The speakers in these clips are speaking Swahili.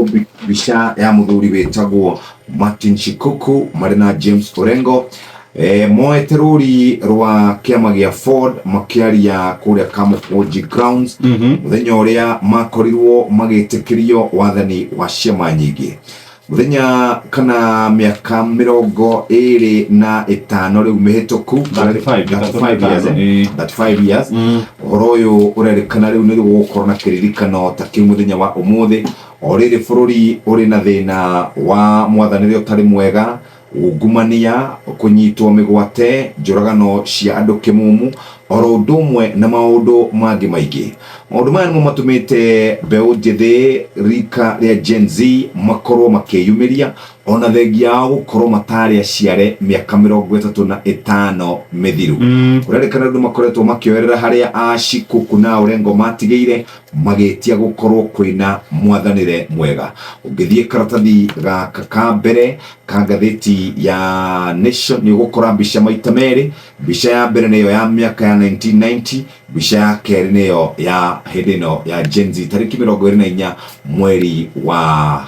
tu bisha ya muthuri wetagwo Martin Shikuku marina James Orengo moeteruri rwa kiama gia Ford makiaria kuria Kamukunji grounds muthenya uria makorirwo magitikirio wathani wa ciama nyingi muthenya kana miaka 25 riu mihituku 35 years oroyo urerikana riu ni gukorwo na kiririkano ta kiu muthenya wa umuthi oriri bururi uri na thina wa mwathanire utari mwega ungumania kunyitwo migwate njuragano cia andu kimumu oro ndumwe na maundu mangi maingi maundu maya nimo matumite mbeu njithi rika ria Gen Z makorwo makiyumiria ona thengia yao gukorwo matari aciare miaka 35 mithiru urerikana ndu makoretwo makioerera haria Ashikuku na Orengo matigeire magitia gukorwo kwina mwathanire mwega ungithie karatathi gaka ka mbere ka ngatheti ya Nation ni gukora mbica maita meri mbica ya mbere niyo ya miaka ya 1990 mbica ya keri niyo ya hindino ya Gen Z tariki 24 mweri wa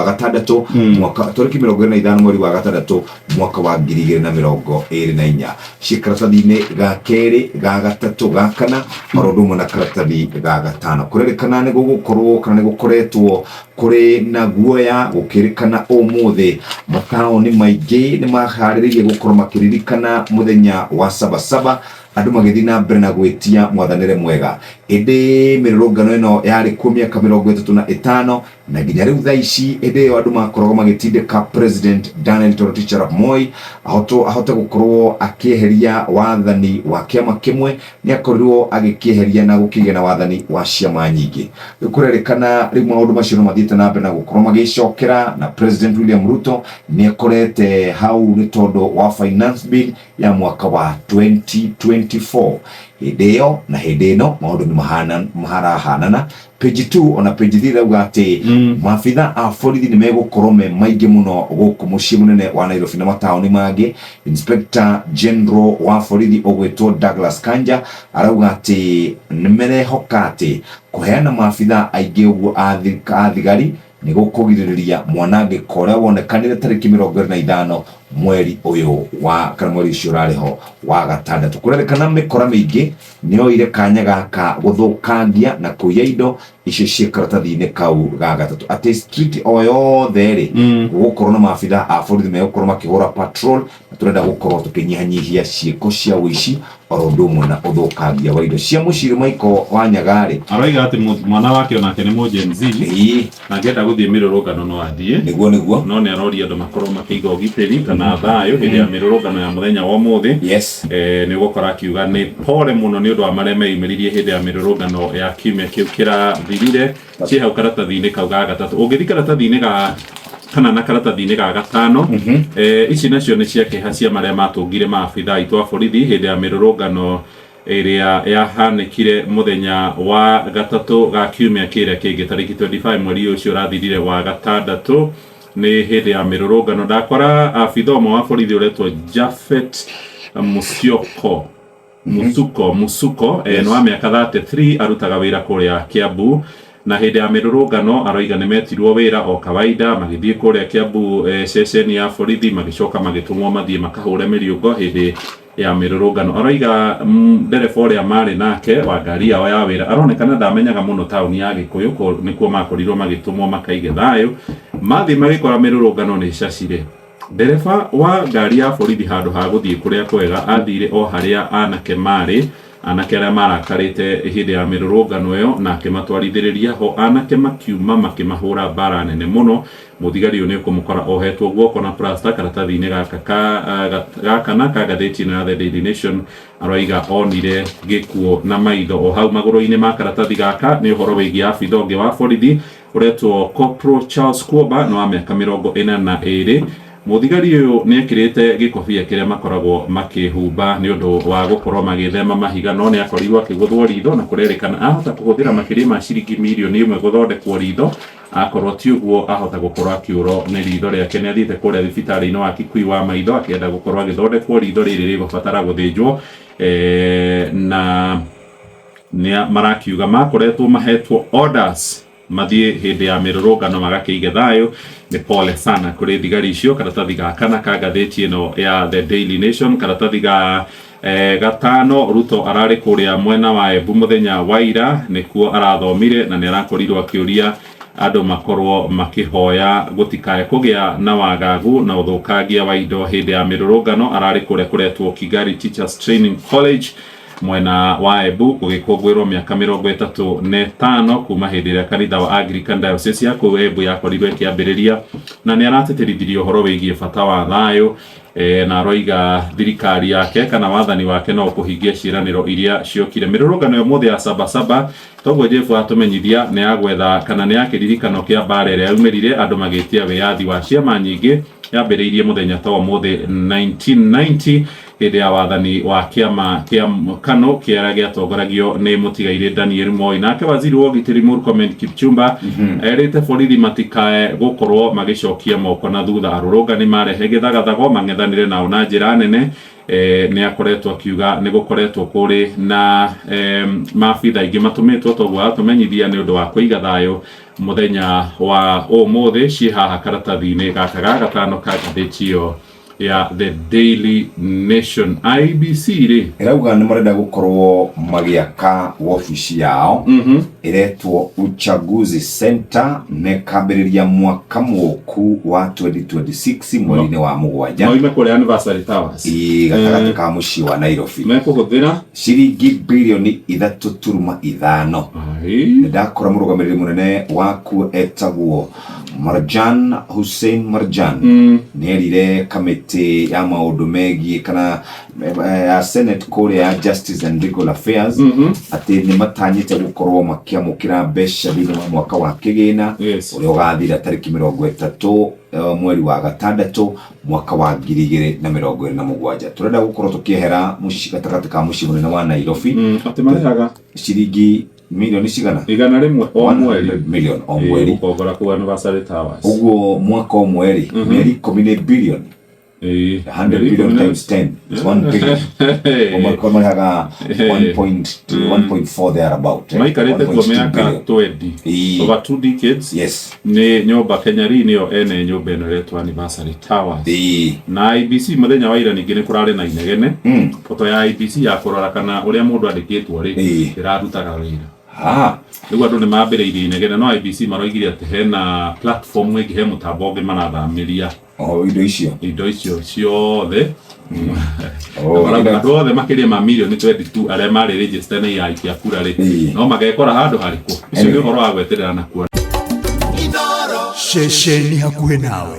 gatandatu mwaka tariki 25 mweri wa gatandatu mwaka wa 2024 cikaratathi-ini ga keri ga gatatu ga kana marondu na karatathi ga gatano kurerikana ni gukorwo kana ni gukoretwo kuri na guoya gukirikana umuthi mataoni maingi ni mahariririe gukorwo makiririkana muthenya wa Saba Saba andu magithii na mbere na gwitia mwathanire mwega indi mirurungano ino yari ku miaka 35 na nginya riu thaa ici indi yo andu makoragwo magitindika President Daniel Toroitich arap Moi ahote gukorwo akieheria wathani wa kiama kimwe ni akorirwo agikieheria na gukigia na wathani wa ciama nyingi kurerikana riu maundu macio no mathiite na mbere na gukorwo magicokera na President William Ruto ni akorete hau ni tondu wa finance bill ya mwaka wa 2024 hideo na hideno maundu ni maharahanana page 2 ona page 3 rauga ati mafitha a borithi ni megukorwo me maingi muno guku mucii munene wa Nairobi na mataoni mangi Inspector General wa borithi ogwetwo Douglas Kanja arauga ati nimerehoka ati kuheana mafitha aingi uguo a thigari ni gukugiririria mwanangiko uria wonekanire tariki 25 mweri uyu wa kana mweri ucio rariho wa gatandatu kurerikana mikora mingi nio ire kanya gaka guthukangia na kuya indo icio cia karatathi-ini kau ga gatatu ati street oyothe ri gukorwo na mafitha a borithi megukorwo makihura patrol na turenda gukorwo tukinyihanyihia ciiko cia wici oro ndumwe na uthukangia wa indo cia muciri maiko wa Nyagari aroiga ati mwana wake onake ni mu Gen Z na ngenda guthie mirurungano no athie niguo no ni aroria andu makorwo makiiga ugitiri kana thayo hindi ya mirurungano ya muthenya wa umuthi ni gukora akiuga ni pole muno ni undu wa maria meimiririe hindi ya mirurungano ya kiumia kiu kirathirire ci hau karatathi-ini kau ga gatatu ungithi karatathi-ini ga kana na karatathi-ini ga gatano ici nacio ni cia kiha cia maria matungire maabitha aitu a borithi hindi ya mirurungano iria yahanikire muthenya wa gatatu ga kiumia kiria kingi tariki 25 mweri ucio rathirire wa gatandatu ni hindi ya mirurungano ndakora abitha umwe wa borithi uretwo Jafet Musuko no wa miaka 33 arutaga wira kuria Kiambu na hindi ya mirurungano aroiga ni metirwo wira o kawaida magithie kuria Kiambu ceceni ya borithi magicoka magitumwo mathie makahure miriungo hindi ya mirurungano aroiga ndereba uria mari nake wa ngari yao ya wira aronekana ndamenyaga muno tauni ya Gikuyu nikuo makorirwo magitumwo makaige thayo mathie magikora mirurungano ni cacire ndereba wa ngari ya borithi handu ha guthie kuria kwega athire o haria anake mari anake aria marakarite hindi ya mirurungano iyo na akimatwarithiriria ho anake makiuma makimahura bara nene muno muthigari uyu ni ukumukora ohetwo guoko na plasta karatathi-ini gaka na kagatheti na The Daily Nation aroiga onire gikuo na maitho o hau maguru-ini ma karatathi gaka ni uhoro wigie abitha ungi wa borithi uretwo Corporal Charles Kuoba no wa miaka 42 muthigari uyu ni ekirite gikobia kiria makoragwo makihumba ni undu wa gukorwo magithema mahiga no ni akorirwo akiguthwo ritho na kurerikana ahota kuhuthira makiri ma ciringi milioni 1 guthondekwo ritho akorwo ti uguo ahota gukorwo akiuro ni ritho riake ni athite kuria thibitari-ini wa Kikui wa maitho akienda gukorwo agithondekwo ritho riri rigubatara guthinjwo na ni marakiuga makoretwo mahetwo orders mathie hindi ya mirurungano magakeiga thayo ni pole sana kuri thigari icio. Karatathi ga kana ka ngathĩti ĩno ya The Daily Nation. Karatathi ga gatano, Ruto arari kuria mwena wa Embu muthenya wa ira nikuo arathomire na ni arakorirwo akiuria andu makorwo makihoya gutikae kugia na wagagu na uthukangia wa indo hindi ya mirurungano. Arari kuretwo Kigali Teachers Training College mwena wa Embu gugikungwirwo miaka 35 kuma hindi ria kanitha wa Anglican Diocese ya kuu Embu yakorirwo ikiambiriria, na ni arateterithirie uhoro wigie bata wa thayo na aroiga thirikari yake kana wathani wake no kuhingia ciiraniro iria ciokire. Mirurungano yo mothe ya Saba Saba toguo Jefu atumenyithia ni agwetha kana ni akiririkano kia mbara iria yumirire andu magitia wiyathi wa ciama nyingi yambiriirie muthenya ta mothe 1990 hindi ya wathani wa kiama kia Kano kiara giatongoragio ni mutigaire Daniel Moi. Nake waziri wa ugitiri Murkomen Kipchumba erite borithi matikae gukorwo magicokia moko na thutha. Arurungani marehe githagathago mang'ethanire nao na njira nene. Ni akoretwo akiuga ni gukoretwo kuri na maabitha ingi matumitwo toguo atumenyithia ni undu wa kuiga thayo muthenya wa umuthi. Ci haha karatathi-ini gaka gatano ka ngathĩti ĩyo ya The Daily Nation. IBC ri irauga ni marenda gukorwo magiaka wabici yao iretwo Uchaguzi Center ne kambiriria mwaka muku wa 2026 mweri-ini wa mugwanja no ime kuri Anniversary Towers gatagati ka muci wa Nairobi mekuhuthira ciringi bilioni 3.5. Ndakora murugamiriri munene waku etagwo Marjan Hussein Marjan nerire kamiti ya maundu megie kana ya Senate kore ya Justice and Legal Affairs ati ni matanyite gukorwo makiamukira mbeca thini wa mwaka wa kigina uria ugathira tariki 30 mweri wa gatandatu mwaka wa 2027. Turenda gukorwo tukihera muci gatagati ka muci munene wa Nairobi ati marehaga ciringi milioni cigana igana rimwe o mweri million o mweri ukogora ku Anniversary Towers uguo mwaka o mweri meri 10 billion 100 billion times 10 is 1 billion o mwaka haga 1.4 there about maikarete kwa miaka 20 over 2 decades. Yes, ni nyumba Kenyari niyo ene nyumba ino retwa Anniversary Towers na IBC muthenya wa ira ningi ni kurari na inegene foto ya IBC ya kurora kana uria mundu andikitwo ri irarutaga wira niguo andu ni mambiriirie inegene no IBC maroigire ati hena platform ingi he mutambo ungi marathamiria indo icio ciothe andu othe makiria ma milioni 22 aria mari register ni ya ikia kura ri no magekora handu hariku icio ni uhoro wa gweterera na kuona shesheni hakuhe nawe.